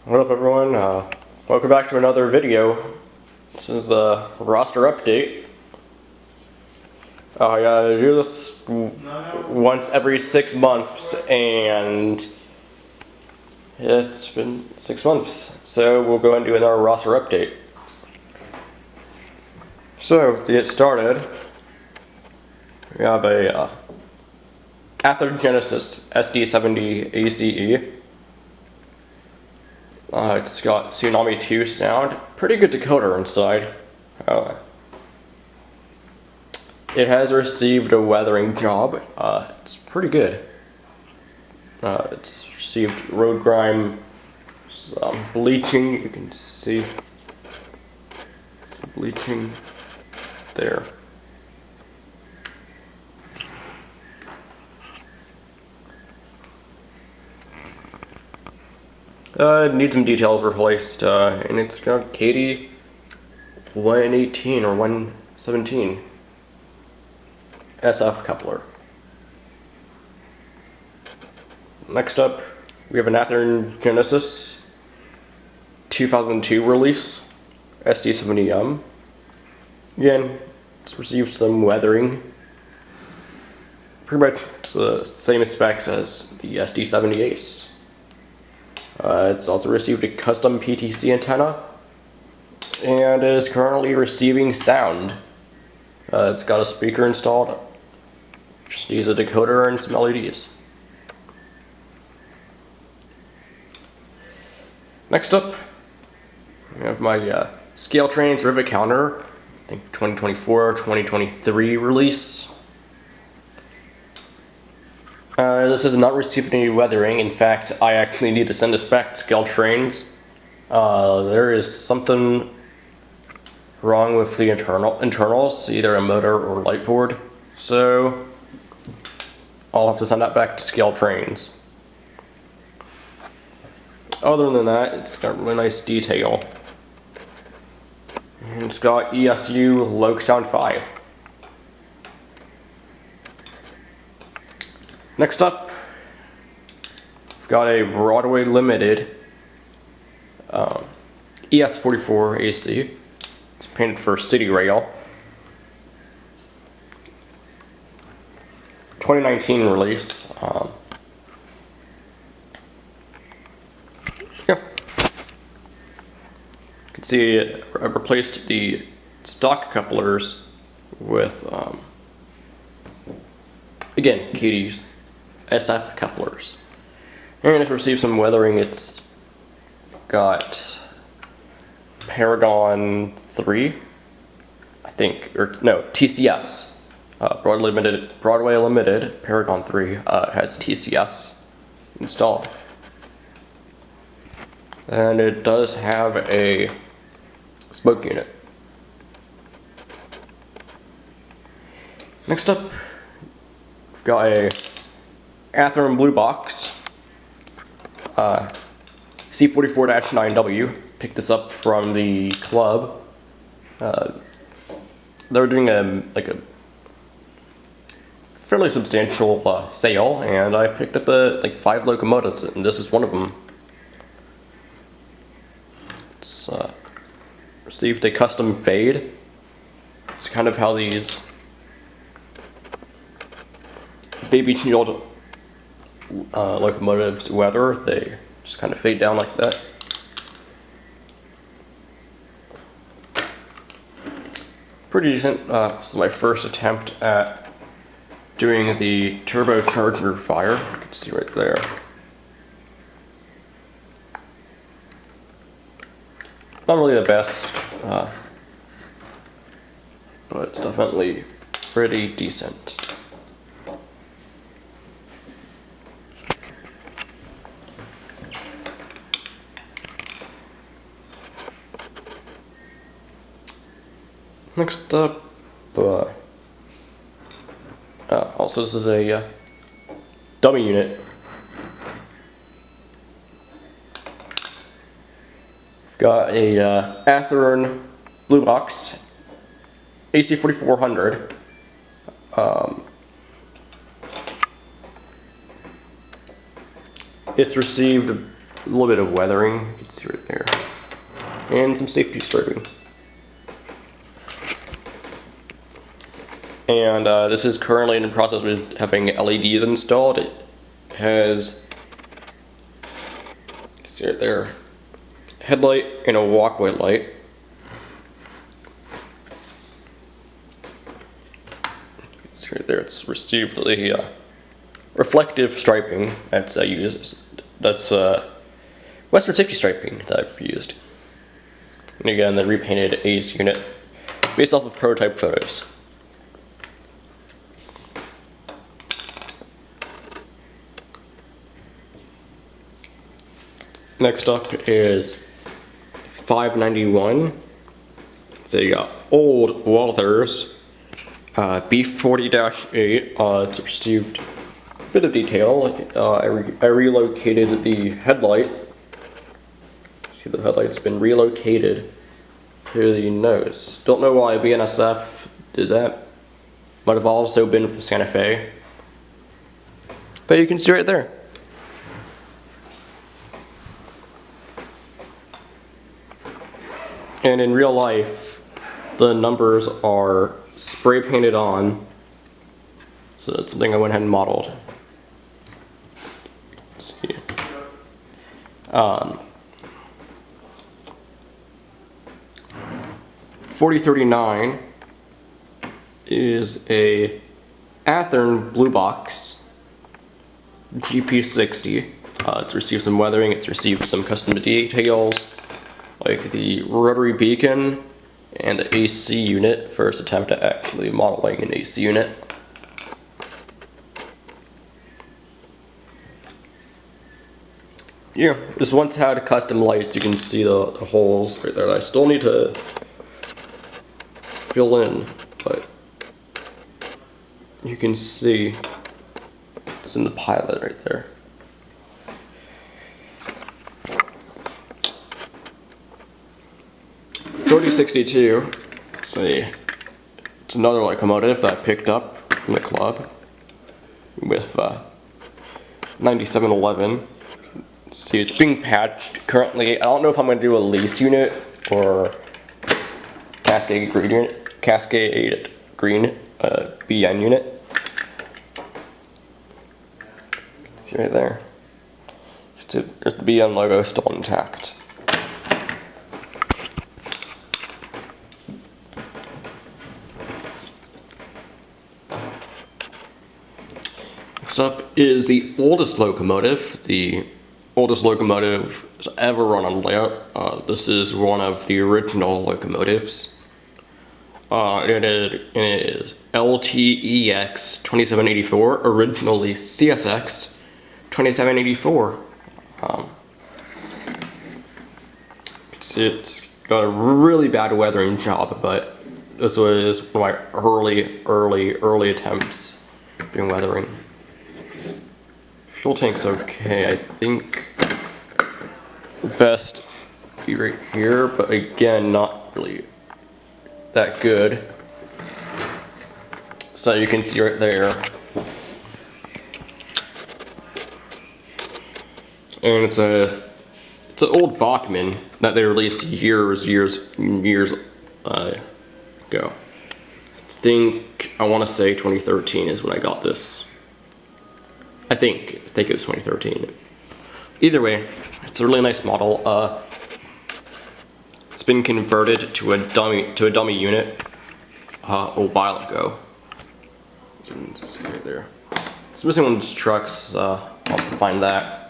What up, everyone? Welcome back to another video. This is the roster update. I gotta do this once every 6 months, and it's been 6 months. So we'll go and do another roster update. So to get started, we have a Athearn Genesis SD70 ACE. It's got Tsunami 2 sound, pretty good decoder inside. It has received a weathering job. It's pretty good. It's received road grime, some bleaching. You can see some bleaching there. Needs some details replaced, and it's got KD 118 or 117 SF coupler. Next up, we have an Athearn Genesis 2002 release SD70M. Again, it's received some weathering. Pretty much the same specs as the SD70 Ace. It's also received a custom PTC antenna and is currently receiving sound. It's got a speaker installed, just needs a decoder and some LEDs. Next up, we have my Scale Trains Rivet Counter, I think 2024 or 2023 release. This has not received any weathering. In fact, I actually need to send this back to Scale Trains. There is something wrong with the internals, either a motor or light board. So I'll have to send that back to Scale Trains. Other than that, it's got really nice detail. And it's got ESU Loc Sound 5. Next up, we've got a Broadway Limited ES44 AC. It's painted for City Rail. 2019 release. Yeah. You can see I replaced the stock couplers with, again, KD's SF couplers. And it's received some weathering. It's got Paragon 3, I think, or no, TCS. Broadway Limited Paragon 3 has TCS installed. And it does have a smoke unit. Next up, we've got a Athearn Blue Box C44-9W. Picked this up from the club. They were doing a fairly substantial sale, and I picked up like 5 locomotives, and this is one of them. It's received a custom fade. It's kind of how these baby shield locomotives weather. They just kind of fade down like that. Pretty decent. This is my first attempt at doing the turbocharger fire. You can see right there. Not really the best, but it's definitely pretty decent. Next up, also this is a dummy unit. We've got a Athearn Blue Box AC4400. It's received a little bit of weathering, you can see right there, and some safety striping. And this is currently in the process with having LEDs installed. It has, you can see right there, headlight and a walkway light. See right there, it's received the reflective striping that's used. That's Western safety striping that I've used. And again, the repainted ACE unit based off of prototype photos. Next up is 591. It's a old Walthers B40-8. It's received a bit of detail. I relocated the headlight. See, the headlight's been relocated to the nose. Don't know why BNSF did that. Might have also been with the Santa Fe. But you can see right there. And in real life, the numbers are spray painted on, so that's something I went ahead and modeled. Let's see. 4039 is a Athearn Blue Box GP60. It's received some weathering, it's received some custom details, like the rotary beacon and the AC unit. First attempt at actually modeling an AC unit. Yeah, this once had custom lights. You can see the holes right there that I still need to fill in, but you can see it's in the pilot right there. .62, it's another locomotive that I picked up from the club with 9711. See, it's being patched currently. I don't know if I'm going to do a lease unit or Cascade Green BN unit. See right there. There's the BN logo still intact. Next up is the oldest locomotive ever run on layout. This is one of the original locomotives. It is LTEX 2784, originally CSX 2784. It's got a really bad weathering job, but this was one of my early attempts doing weathering. Fuel tank's okay. I think the best would be right here, but again, not really that good. So you can see right there. And it's an old Bachmann that they released years ago. I want to say 2013 is when I got this. I think it was 2013. Either way, it's a really nice model. It's been converted to a dummy unit a while ago. You can see right there. It's missing one of its trucks. I'll have to find that.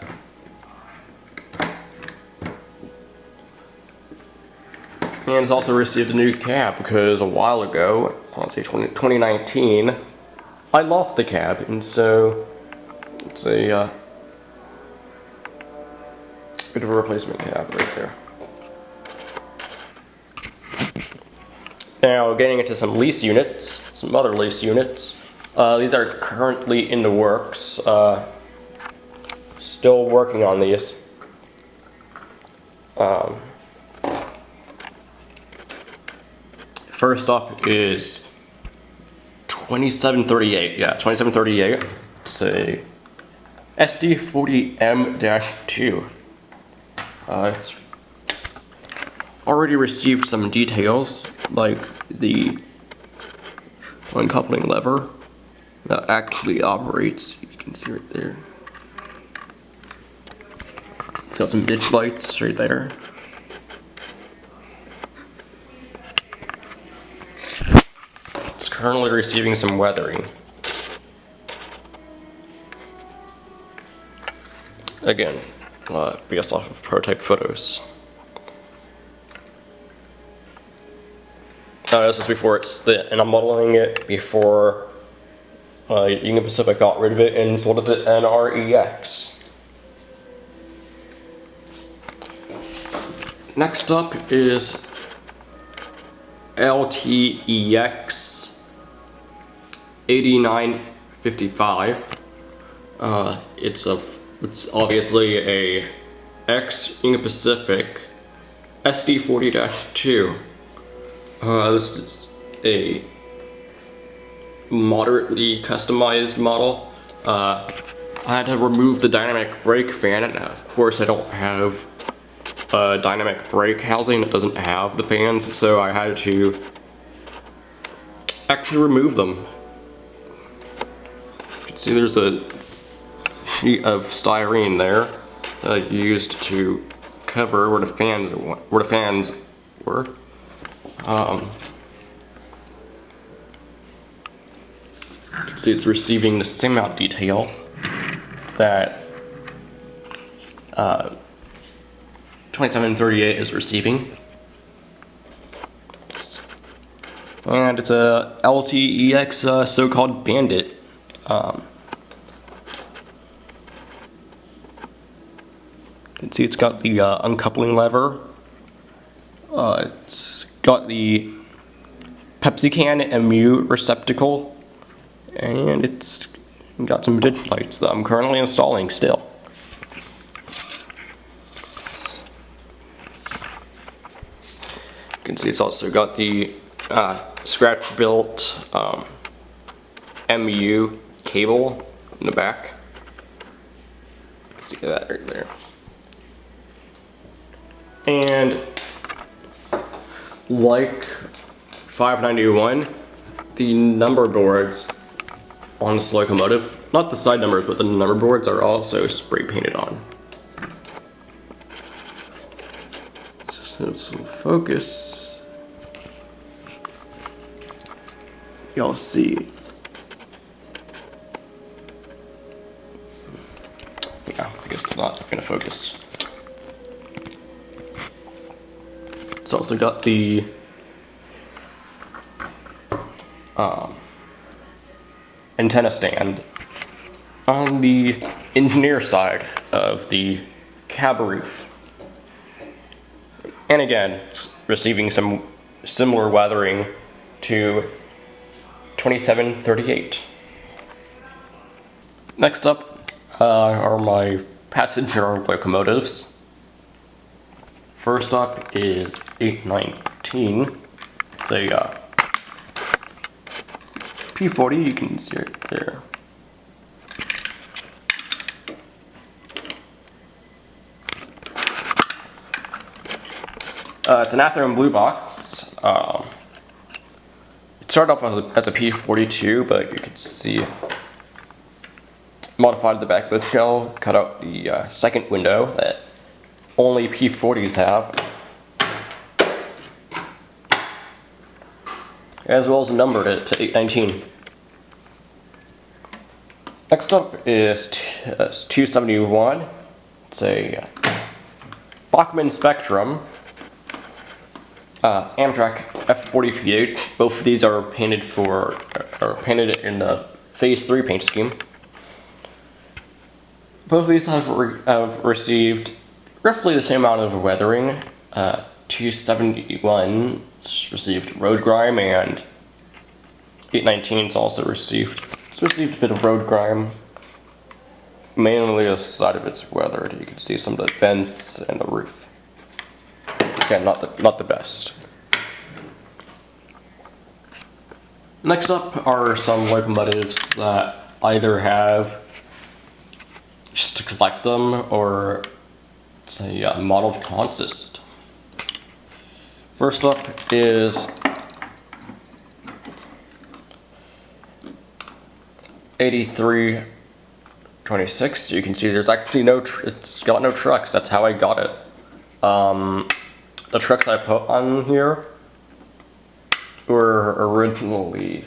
And it's also received a new cab because a while ago, I'll say 2019, I lost the cab, and so it's a bit of a replacement cab right there. Now getting into some lease units, some other lease units. These are currently in the works. Still working on these. First up is 2738. Yeah, 2738. It's a SD40M-2. It's already received some details, like the uncoupling lever that actually operates. You can see right there. It's got some ditch lights right there. It's currently receiving some weathering. Again, based off of prototype photos. This is before it's split, and I'm modeling it before Union Pacific got rid of it and sold it to NREX. Next up is LTEX 8955. It's obviously a ex-Union Pacific SD40-2. This is a moderately customized model. I had to remove the dynamic brake fan, and of course I don't have a dynamic brake housing that doesn't have the fans, so I had to actually remove them. You can see there's a sheet of styrene there that I used to cover where the fans were. You can see it's receiving the same amount of detail that 2738 is receiving. And it's a LTEX so-called Bandit. You can see it's got the uncoupling lever. It's got the Pepsi can MU receptacle, and it's got some ditch lights that I'm currently installing still. You can see it's also got the scratch-built MU cable in the back. See that right there. And like 591, the number boards on this locomotive, not the side numbers, but the number boards are also spray painted on. So focus. Y'all see. Yeah, I guess it's not gonna focus. It's also got the antenna stand on the engineer side of the cab roof. And again, it's receiving some similar weathering to 2738. Next up are my passenger locomotives. First up is 819. It's a P40, you can see it there. It's an Athearn blue box. It started off as a P42, but you can see modified the back of the shell, cut out the second window that only P40s have, as well as numbered it to 819. Next up is 271. It's a Bachmann Spectrum Amtrak F40P8. Both of these are painted in the Phase 3 paint scheme. Both of these have received roughly the same amount of weathering. 271 received road grime, and 819's also received a bit of road grime, mainly the side of its weathered. You can see some of the vents and the roof. Again, not the best. Next up are some locomotives that either have just to collect them, or It's a modeled consist. First up is 8326. You can see there's actually it's got no trucks. That's how I got it. The trucks I put on here were originally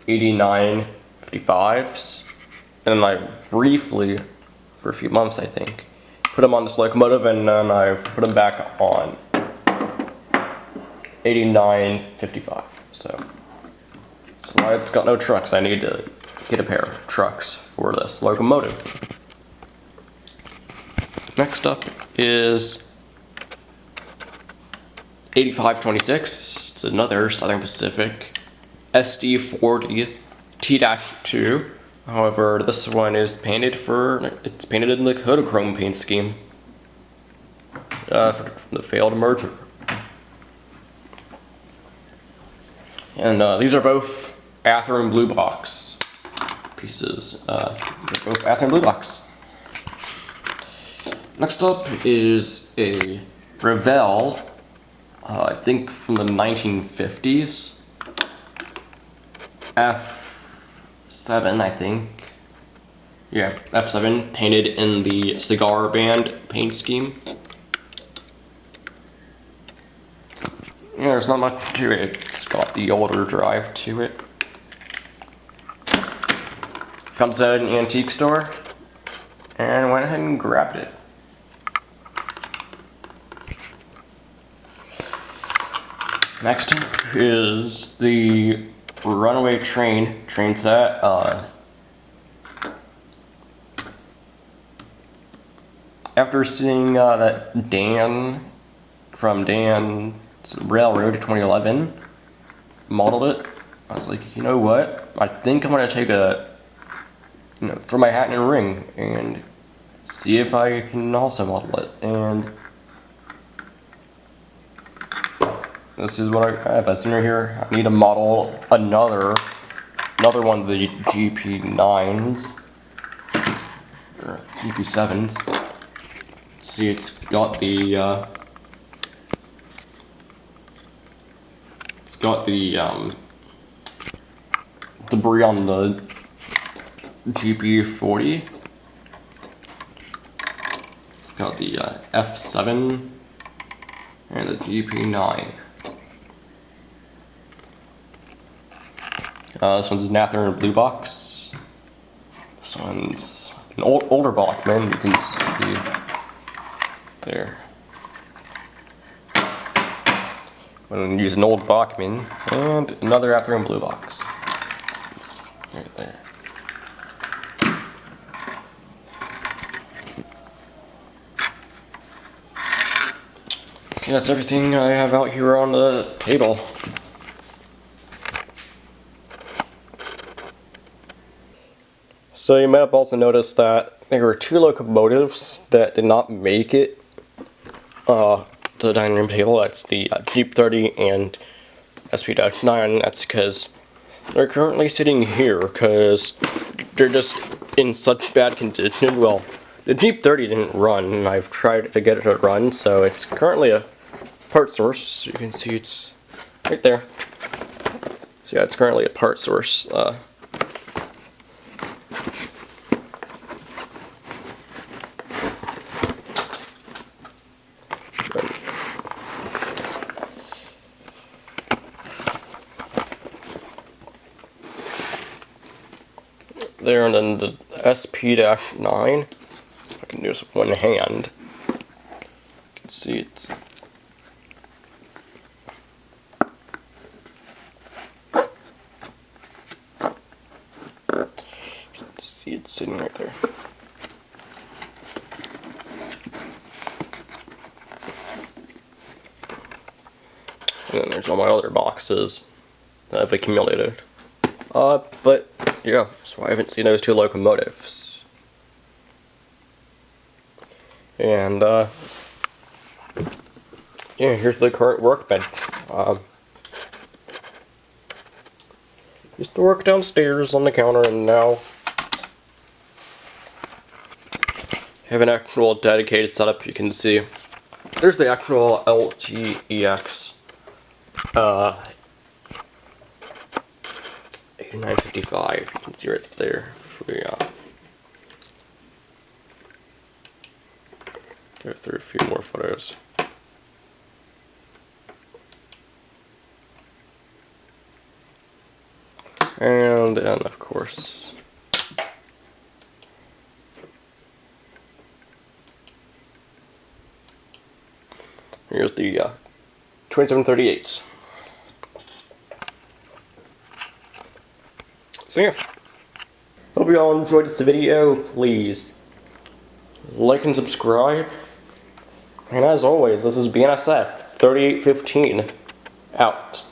8955s, and I briefly, for a few months I think, put them on this locomotive, and then I put them back on 8955. So that's why it's got no trucks. I need to get a pair of trucks for this locomotive. Next up is 8526. It's another Southern Pacific SD40 T-2. However, this one is painted it's painted in the Kodachrome paint scheme for the failed merger. And these are both Athearn Blue Box pieces. They're both Athearn Blue Box. Next up is a Revell, I think from the 1950s. F7, I think. Yeah, F7, painted in the Cigar Band paint scheme. Yeah, there's not much to it. It's got the older drive to it. Comes at an antique store, and went ahead and grabbed it. Next up is the Runaway train set. After seeing that Dan from Dan's Railroad 2011 modeled it, I was like, you know what? I think I'm gonna take throw my hat in a ring and see if I can also model it. And this is what I have. As seen right here, I need to model another one of the GP9s or GP7s. See, it's got the debris on the GP40. It's got the F7 and the GP9. This one's an Athearn Blue Box. This one's an older Bachmann, you can see there. I'm going to use an old Bachmann and another Athearn Blue Box. Right there. So that's everything I have out here on the table. So you might have also noticed that there were two locomotives that did not make it to the dining room table. That's the Jeep 30 and SP-9. That's because they're currently sitting here because they're just in such bad condition. Well, the Jeep 30 didn't run, and I've tried to get it to run, so it's currently a part source. You can see it's right there. So yeah, it's currently a part source. There, and then the SP-9, I can do this with one hand. You can see it's sitting right there. And then there's all my other boxes that I've accumulated. But yeah, so I haven't seen those two locomotives. And yeah, here's the current workbench. Used to work downstairs on the counter, and now have an actual dedicated setup. You can see there's the actual LTEX 8955. You can see right there. Go through a few more photos. And then, of course, here's the 2738. So yeah, hope you all enjoyed this video. Please like and subscribe. And as always, this is BNSF 3815 out.